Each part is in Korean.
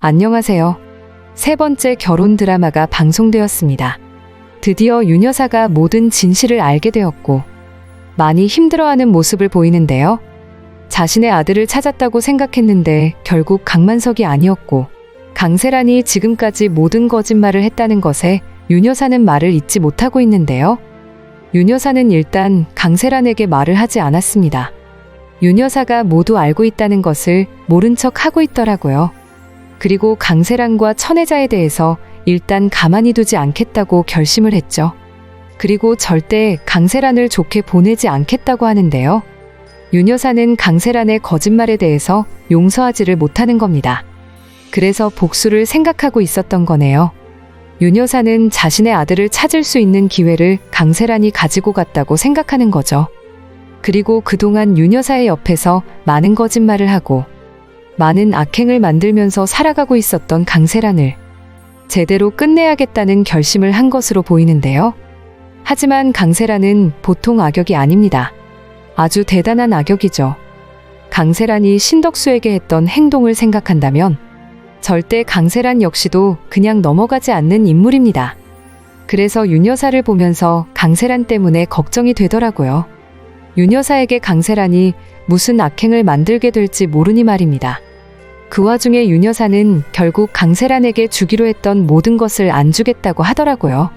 안녕하세요. 세 번째 결혼 드라마가 방송되었습니다. 드디어 윤 여사가 모든 진실을 알게 되었고 많이 힘들어하는 모습을 보이는데요. 자신의 아들을 찾았다고 생각했는데 결국 강만석이 아니었고 강세란이 지금까지 모든 거짓말을 했다는 것에 윤 여사는 말을 잇지 못하고 있는데요. 윤 여사는 일단 강세란에게 말을 하지 않았습니다. 윤 여사가 모두 알고 있다는 것을 모른 척 하고 있더라고요. 그리고 강세란과 천혜자에 대해서 일단 가만히 두지 않겠다고 결심을 했죠. 그리고 절대 강세란을 좋게 보내지 않겠다고 하는데요. 윤 여사는 강세란의 거짓말에 대해서 용서하지를 못하는 겁니다. 그래서 복수를 생각하고 있었던 거네요. 윤 여사는 자신의 아들을 찾을 수 있는 기회를 강세란이 가지고 갔다고 생각하는 거죠. 그리고 그동안 윤 여사의 옆에서 많은 거짓말을 하고 많은 악행을 만들면서 살아가고 있었던 강세란을 제대로 끝내야겠다는 결심을 한 것으로 보이는데요. 하지만 강세란은 보통 악역이 아닙니다. 아주 대단한 악역이죠. 강세란이 신덕수에게 했던 행동을 생각한다면 절대 강세란 역시도 그냥 넘어가지 않는 인물입니다. 그래서 윤 여사를 보면서 강세란 때문에 걱정이 되더라고요. 윤 여사에게 강세란이 무슨 악행을 만들게 될지 모르니 말입니다. 그 와중에 윤 여사는 결국 강세란에게 주기로 했던 모든 것을 안 주겠다고 하더라고요.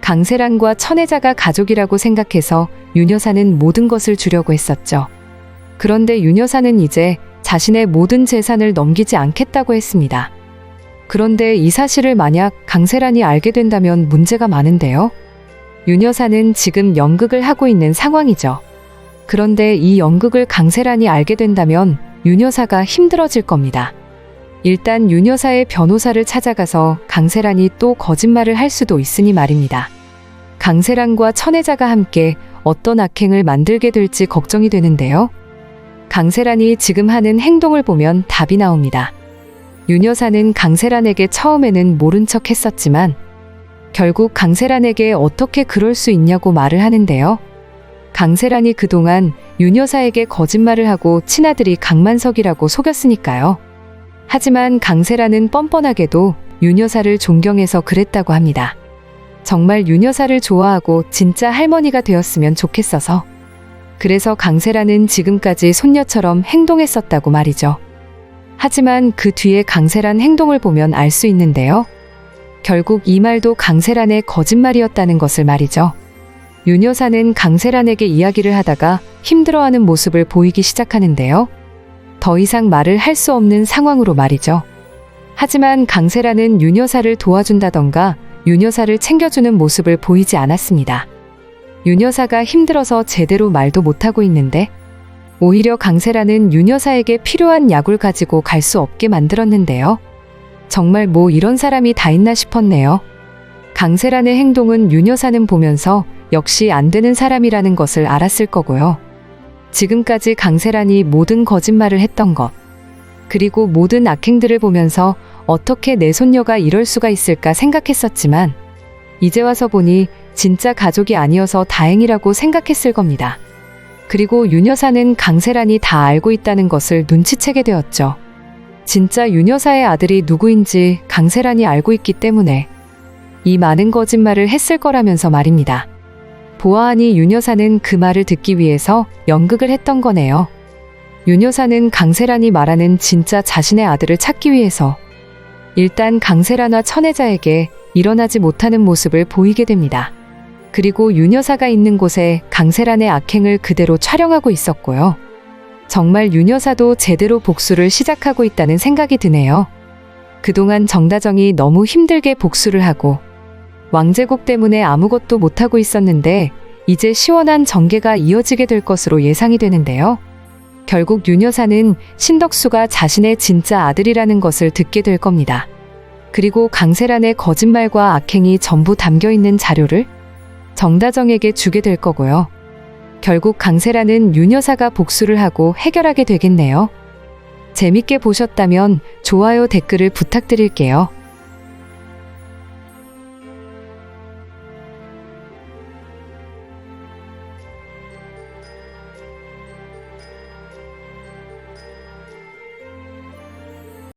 강세란과 천혜자가 가족이라고 생각해서 윤 여사는 모든 것을 주려고 했었죠. 그런데 윤 여사는 이제 자신의 모든 재산을 넘기지 않겠다고 했습니다. 그런데 이 사실을 만약 강세란이 알게 된다면 문제가 많은데요. 윤 여사는 지금 연극을 하고 있는 상황이죠. 그런데 이 연극을 강세란이 알게 된다면 윤 여사가 힘들어질 겁니다. 일단 윤 여사의 변호사를 찾아가서 강세란이 또 거짓말을 할 수도 있으니 말입니다. 강세란과 천혜자가 함께 어떤 악행을 만들게 될지 걱정이 되는데요. 강세란이 지금 하는 행동을 보면 답이 나옵니다. 윤 여사는 강세란에게 처음에는 모른 척 했었지만 결국 강세란에게 어떻게 그럴 수 있냐고 말을 하는데요. 강세란이 그동안 윤 여사에게 거짓말을 하고 친아들이 강만석이라고 속였으니까요. 하지만 강세란은 뻔뻔하게도 윤 여사를 존경해서 그랬다고 합니다. 정말 윤 여사를 좋아하고 진짜 할머니가 되었으면 좋겠어서. 그래서 강세란은 지금까지 손녀처럼 행동했었다고 말이죠. 하지만 그 뒤에 강세란 행동을 보면 알 수 있는데요. 결국 이 말도 강세란의 거짓말이었다는 것을 말이죠. 윤 여사는 강세란에게 이야기를 하다가 힘들어하는 모습을 보이기 시작하는데요. 더 이상 말을 할 수 없는 상황으로 말이죠. 하지만 강세란은 윤 여사를 도와준다던가 윤 여사를 챙겨주는 모습을 보이지 않았습니다. 윤 여사가 힘들어서 제대로 말도 못하고 있는데 오히려 강세란은 윤 여사에게 필요한 약을 가지고 갈 수 없게 만들었는데요. 정말 뭐 이런 사람이 다 있나 싶었네요. 강세란의 행동은 윤 여사는 보면서 역시 안 되는 사람이라는 것을 알았을 거고요. 지금까지 강세란이 모든 거짓말을 했던 것, 그리고 모든 악행들을 보면서 어떻게 내 손녀가 이럴 수가 있을까 생각했었지만 이제 와서 보니 진짜 가족이 아니어서 다행이라고 생각했을 겁니다. 그리고 윤 여사는 강세란이 다 알고 있다는 것을 눈치채게 되었죠. 진짜 윤 여사의 아들이 누구인지 강세란이 알고 있기 때문에 이 많은 거짓말을 했을 거라면서 말입니다. 보아하니 윤 여사는 그 말을 듣기 위해서 연극을 했던 거네요. 윤 여사는 강세란이 말하는 진짜 자신의 아들을 찾기 위해서 일단 강세란과 천혜자에게 일어나지 못하는 모습을 보이게 됩니다. 그리고 윤 여사가 있는 곳에 강세란의 악행을 그대로 촬영하고 있었고요. 정말 윤 여사도 제대로 복수를 시작하고 있다는 생각이 드네요. 그동안 정다정이 너무 힘들게 복수를 하고 왕제국 때문에 아무것도 못하고 있었는데 이제 시원한 전개가 이어지게 될 것으로 예상이 되는데요. 결국 윤 여사는 신덕수가 자신의 진짜 아들이라는 것을 듣게 될 겁니다. 그리고 강세란의 거짓말과 악행이 전부 담겨있는 자료를 정다정에게 주게 될 거고요. 결국 강세란은 윤 여사가 복수를 하고 해결하게 되겠네요. 재밌게 보셨다면 좋아요, 댓글을 부탁드릴게요.